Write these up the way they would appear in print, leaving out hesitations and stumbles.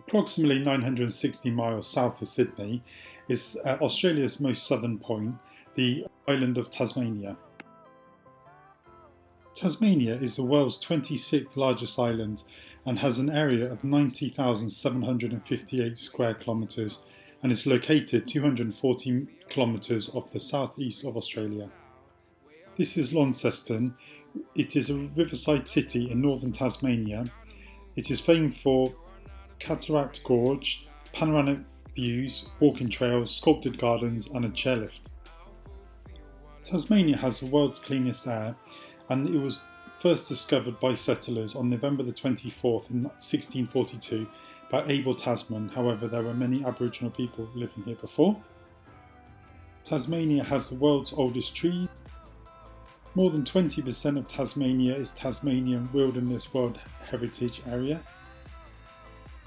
Approximately 960 miles south of Sydney is Australia's most southern point, the island of Tasmania. Tasmania is the world's 26th largest island and has an area of 90,758 square kilometres and is located 240 kilometres off the southeast of Australia. This is Launceston. It is a riverside city in northern Tasmania. It is famed for Cataract Gorge, panoramic views, walking trails, sculpted gardens and a chairlift. Tasmania has the world's cleanest air, and it was first discovered by settlers on November the 24th in 1642 by Abel Tasman. However, there were many Aboriginal people living here before. Tasmania has the world's oldest trees. More than 20% of Tasmania is Tasmanian Wilderness World Heritage Area.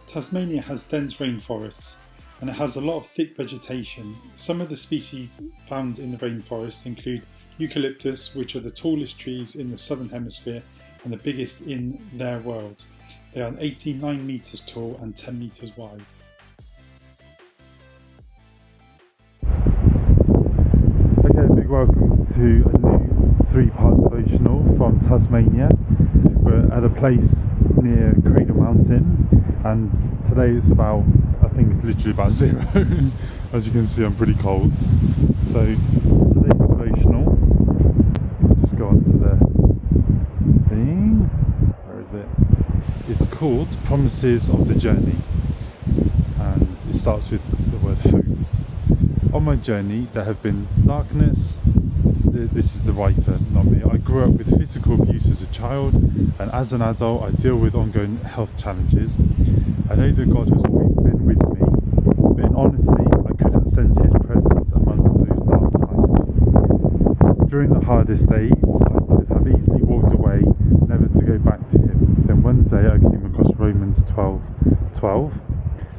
Tasmania has dense rainforests and it has a lot of thick vegetation. Some of the species found in the rainforest include eucalyptus, which are the tallest trees in the southern hemisphere and the biggest in their world. They are 89 metres tall and 10 metres wide. Okay, big welcome to a new 3-part devotional from Tasmania. We're at a place near Cradle Mountain, and today it's about, I think it's literally about 0. As you can see, I'm pretty cold. So today's devotional, I'll just go on to the thing. Where is it? It's called Promises of the Journey, and it starts with the word hope. On my journey there have been darkness. This is the writer, not me. I grew up with physical abuse as a child, and as an adult I deal with ongoing health challenges. I know that God has always been with me, but in honesty I couldn't sense his presence amongst those dark times. During the hardest days I could have easily walked away, never to go back to him. Then one day I came across Romans 12:12,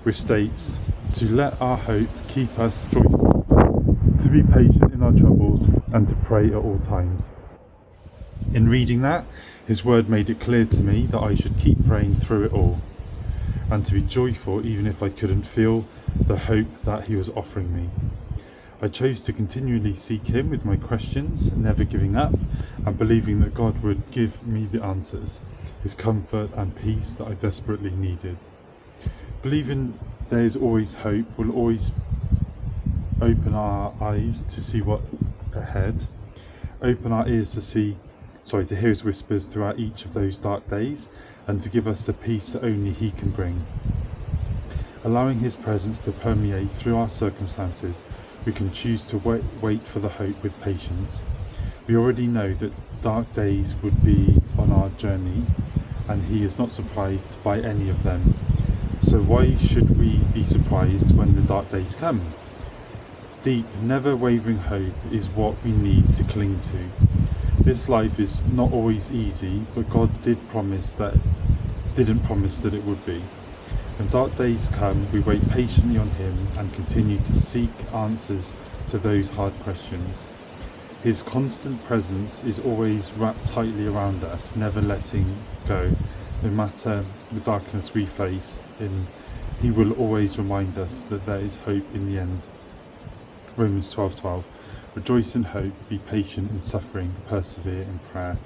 which states, to let our hope keep us joyful, to be patient in our troubles, and to pray at all times. In reading that, his word made it clear to me that I should keep praying through it all, and to be joyful even if I couldn't feel the hope that he was offering me. I chose to continually seek him with my questions, never giving up, and believing that God would give me the answers, his comfort and peace that I desperately needed. Believing there is always hope will always open our eyes to see what ahead, open our ears to hear his whispers throughout each of those dark days, and to give us the peace that only he can bring. Allowing his presence to permeate through our circumstances, we can choose to wait for the hope with patience. We already know that dark days would be on our journey, and he is not surprised by any of them. So why should we be surprised when the dark days come? Deep, never wavering hope is what we need to cling to. This life is not always easy, but God didn't promise that it would be. When dark days come, we wait patiently on him and continue to seek answers to those hard questions. His constant presence is always wrapped tightly around us, never letting go. No matter the darkness we face, he will always remind us that there is hope in the end. Romans 12:12, rejoice in hope, be patient in suffering, persevere in prayer.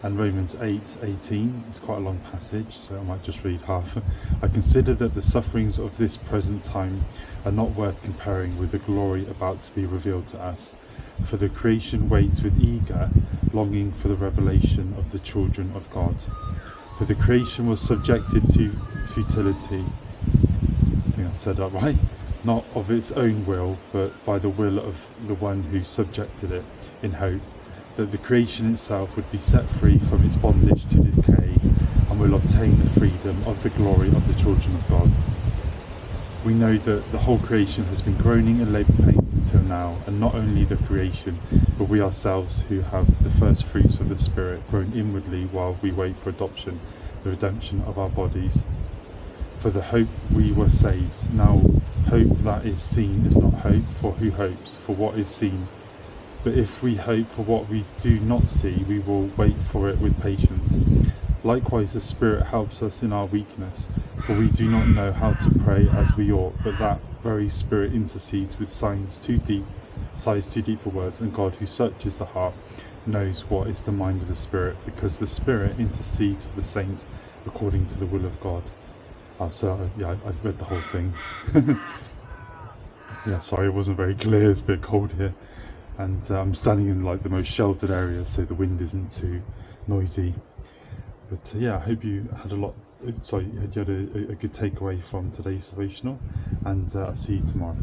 And Romans 8:18 is quite a long passage, so I might just read half. I consider that the sufferings of this present time are not worth comparing with the glory about to be revealed to us. For the creation waits with eager longing for the revelation of the children of God. For the creation was subjected to futility. I think I said that right. Not of its own will, but by the will of the one who subjected it, in hope that the creation itself would be set free from its bondage to decay and will obtain the freedom of the glory of the children of God. We know that the whole creation has been groaning in labour pains until now, and not only the creation, but we ourselves who have the first fruits of the Spirit groan inwardly while we wait for adoption, the redemption of our bodies. For the hope we were saved. Now hope that is seen is not hope, for who hopes for what is seen? But if we hope for what we do not see, we will wait for it with patience. Likewise, the Spirit helps us in our weakness, for we do not know how to pray as we ought, but that very Spirit intercedes with sighs too deep for words, and God, who searches the heart, knows what is the mind of the Spirit, because the Spirit intercedes for the saints according to the will of God. I've read the whole thing. Yeah, sorry, it wasn't very clear. It's a bit cold here, and I'm standing in like the most sheltered area, so the wind isn't too noisy. But I hope you had a good takeaway from today's devotional, and I'll see you tomorrow.